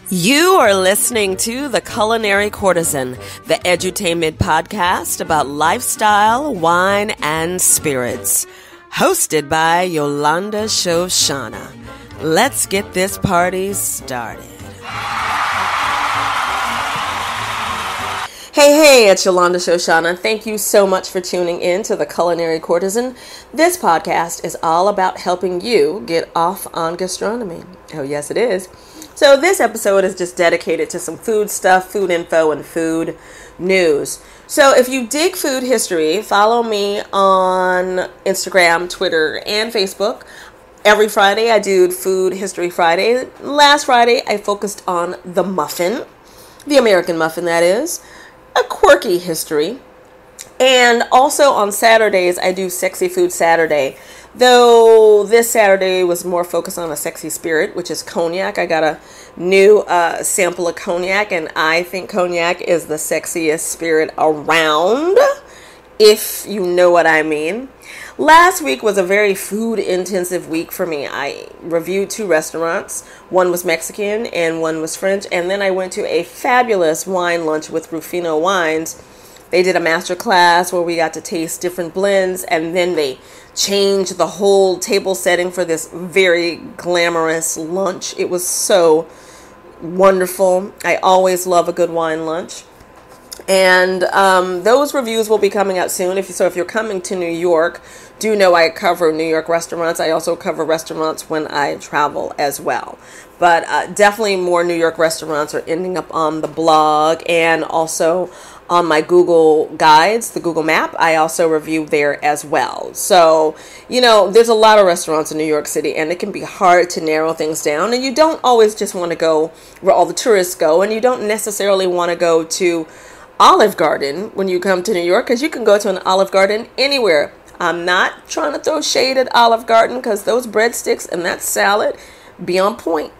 You are listening to the Culinary Courtesan, the edutainment podcast about lifestyle, wine, and spirits. Hosted by Yolanda Shoshana. Let's get this party started. Hey, it's Yolanda Shoshana. Thank you so much for tuning in to the Culinary Courtesan. This podcast is all about helping you get off on gastronomy. Oh, yes, it is. So this episode is just dedicated to some food stuff, food info, and food news. So if you dig food history, follow me on Instagram, Twitter, and Facebook. Every Friday I do Food History Friday. Last Friday I focused on the muffin, the American muffin that is, a quirky history. And also on Saturdays I do Sexy Food Saturday. Though this Saturday was more focused on a sexy spirit, which is cognac. I got a new sample of cognac, and I think cognac is the sexiest spirit around, if you know what I mean. Last week was a very food-intensive week for me. I reviewed 2 restaurants. One was Mexican and one was French. And then I went to a fabulous wine lunch with Rufino Wines. They did a master class where we got to taste different blends, and then they changed the whole table setting for this very glamorous lunch. It was so wonderful. I always love a good wine lunch. And those reviews will be coming out soon. If you're coming to New York, do know I cover New York restaurants. I also cover restaurants when I travel as well. But definitely more New York restaurants are ending up on the blog and also on my Google Guides, the Google Map. I also review there as well. So, there's a lot of restaurants in New York City, and it can be hard to narrow things down. And you don't always just want to go where all the tourists go, and you don't necessarily want to go to Olive Garden when you come to New York, because you can go to an Olive Garden anywhere. I'm not trying to throw shade at Olive Garden, because those breadsticks and that salad be on point.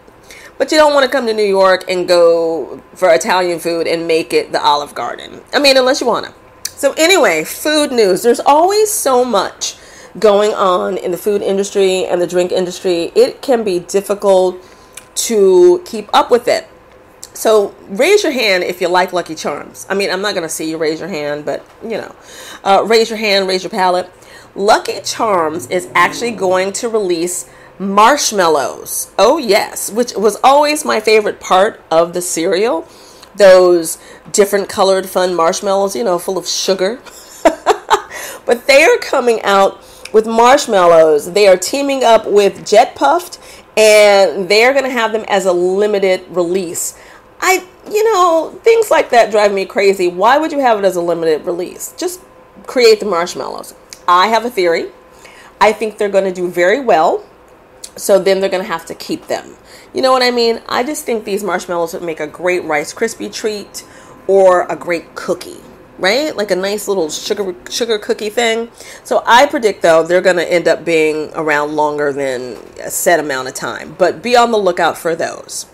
But you don't want to come to New York and go for Italian food and make it the Olive Garden. Unless you want to. So anyway, food news. There's always so much going on in the food industry and the drink industry. It can be difficult to keep up with it. So raise your hand if you like Lucky Charms. I'm not going to see you raise your hand, but, raise your hand, raise your palate. Lucky Charms is actually going to release marshmallows. Oh, yes, which was always my favorite part of the cereal. Those different colored fun marshmallows, full of sugar. But they are coming out with marshmallows. They are teaming up with Jet Puffed, and they're going to have them as a limited release. Things like that drive me crazy. Why would you have it as a limited release? Just create the marshmallows. I have a theory. I think they're going to do very well. So then they're going to have to keep them. You know what I mean? I just think these marshmallows would make a great Rice Krispie treat or a great cookie, right? Like a nice little sugar cookie thing. So I predict, though, they're going to end up being around longer than a set amount of time. But be on the lookout for those.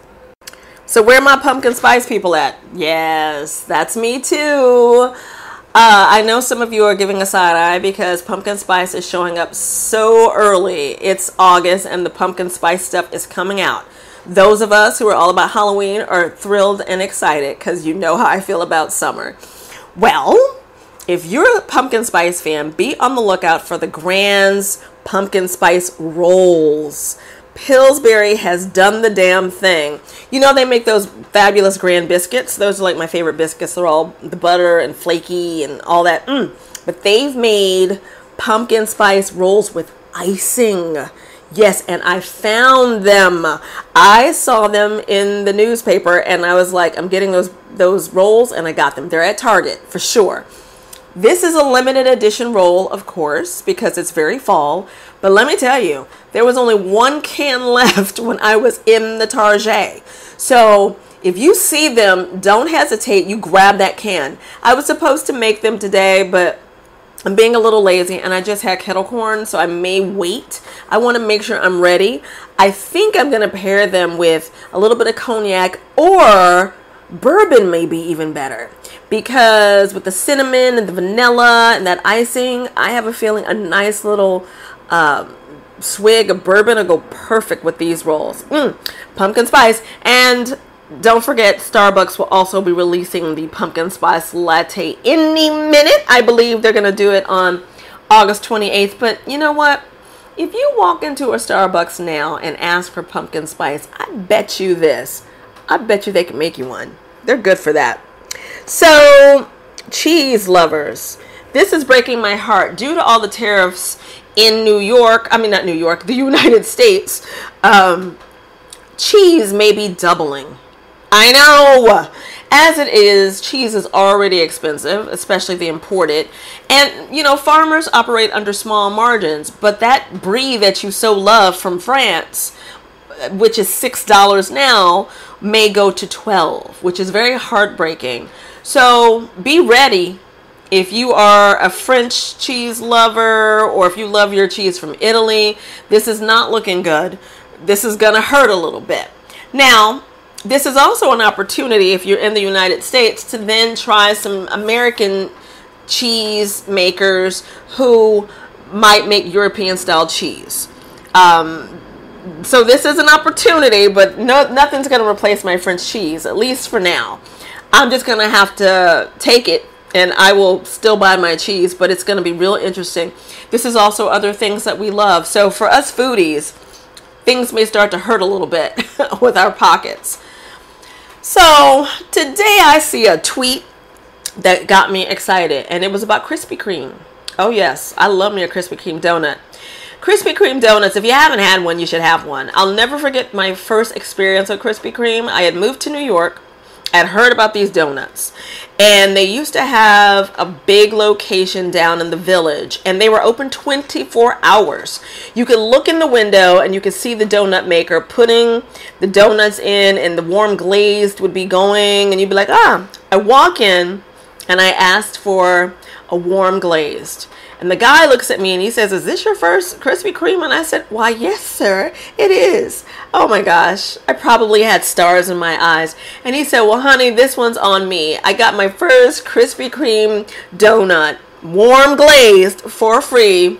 So where are my pumpkin spice people at? Yes, that's me too. I know some of you are giving a side eye because pumpkin spice is showing up so early. It's August and the pumpkin spice stuff is coming out. Those of us who are all about Halloween are thrilled and excited because you know how I feel about summer. Well, if you're a pumpkin spice fan, be on the lookout for the Grand's pumpkin spice rolls. Pillsbury has done the damn thing. They make those fabulous Grand biscuits. Those are like my favorite biscuits. They're all the butter and flaky and all that. But they've made pumpkin spice rolls with icing. Yes, and I found them. I saw them in the newspaper and I was like, I'm getting those rolls, and I got them. They're at Target for sure. This is a limited edition roll, of course, because it's very fall. But let me tell you, there was only 1 can left when I was in the Target. So if you see them, don't hesitate. You grab that can. I was supposed to make them today, but I'm being a little lazy and I just had kettle corn, so I may wait. I want to make sure I'm ready. I think I'm going to pair them with a little bit of cognac, or bourbon may be even better. Because with the cinnamon and the vanilla and that icing, I have a feeling a nice little swig of bourbon will go perfect with these rolls. Pumpkin spice. And Don't forget, Starbucks will also be releasing the pumpkin spice latte any minute. I believe they're going to do it on August 28th. But you know what? If you walk into a Starbucks now and ask for pumpkin spice, I bet you this. I bet you they can make you one. They're good for that. So, cheese lovers, this is breaking my heart. Due to all the tariffs in New York, I mean not New York, the United States, cheese may be doubling. I know. As it is, cheese is already expensive, especially the imported. And, you know, farmers operate under small margins. But that brie that you so love from France, which is $6 now, may go to $12, which is very heartbreaking. So be ready. If you are a French cheese lover, or if you love your cheese from Italy, this is not looking good. This is going to hurt a little bit. Now, this is also an opportunity, if you're in the United States, to then try some American cheese makers who might make European style cheese. So this is an opportunity, but nothing's going to replace my French cheese, at least for now. I'm just going to have to take it, and I will still buy my cheese, but it's going to be real interesting. This is also other things that we love. So for us foodies, things may start to hurt a little bit with our pockets. So today I see a tweet that got me excited, and it was about Krispy Kreme. Oh yes, I love me a Krispy Kreme donut. Krispy Kreme donuts, if you haven't had one, you should have one. I'll never forget my first experience with Krispy Kreme. I had moved to New York. I had heard about these donuts, and they used to have a big location down in the Village, and they were open 24 hours. You could look in the window and you could see the donut maker putting the donuts in, and the warm glazed would be going, and you'd be like, ah. I walk in and I asked for a warm glazed. And the guy looks at me and he says, is this your first Krispy Kreme? And I said, why, yes, sir, it is. Oh my gosh, I probably had stars in my eyes. And he said, well, honey, this one's on me. I got my first Krispy Kreme donut, warm glazed, for free.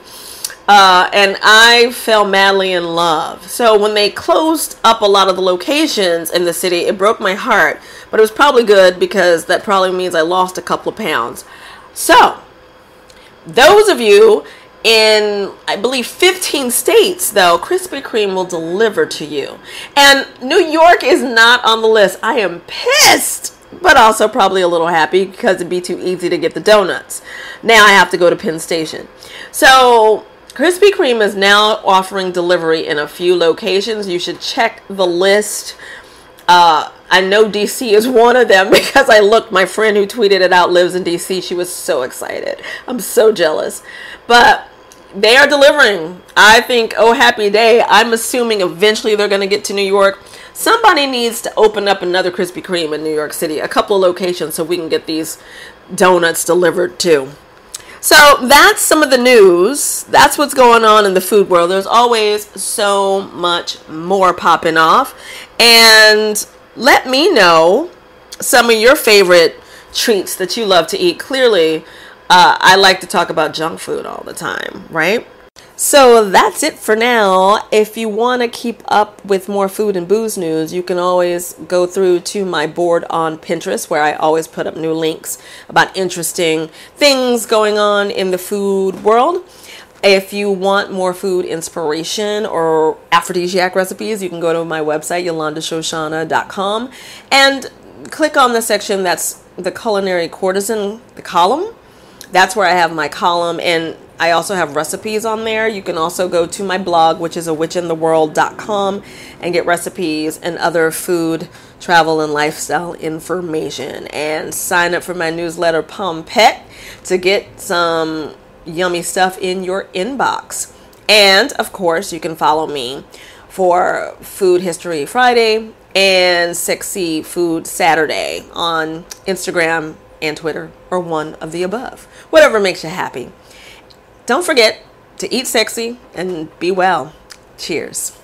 And I fell madly in love. So when they closed up a lot of the locations in the city, it broke my heart. But it was probably good, because that probably means I lost a couple of pounds. So those of you in, I believe, 15 states, though, Krispy Kreme will deliver to you. And New York is not on the list. I am pissed, but also probably a little happy, because it'd be too easy to get the donuts. Now I have to go to Penn Station. So Krispy Kreme is now offering delivery in a few locations. You should check the list. I know DC is one of them, because I looked, my friend who tweeted it out lives in DC. She was so excited. I'm so jealous. But they are delivering. I think, oh, happy day. I'm assuming eventually they're going to get to New York. Somebody needs to open up another Krispy Kreme in New York City, a couple of locations, so we can get these donuts delivered too. So that's some of the news. That's what's going on in the food world. There's always so much more popping off. And let me know some of your favorite treats that you love to eat. Clearly, I like to talk about junk food all the time, right? So that's it for now. If you want to keep up with more food and booze news, you can always go through to my board on Pinterest, where I always put up new links about interesting things going on in the food world. If you want more food inspiration or aphrodisiac recipes, you can go to my website, yolandashoshana.com, and click on the section that's the Culinary Courtesan, the column. That's where I have my column, and I also have recipes on there. You can also go to my blog, which is awitchintheworld.com, and get recipes and other food, travel, and lifestyle information. And sign up for my newsletter, Pompette, to get some yummy stuff in your inbox. And of course, you can follow me for Food History Friday and Sexy Food Saturday on Instagram and Twitter, or one of the above, whatever makes you happy. Don't forget to eat sexy and be well. Cheers.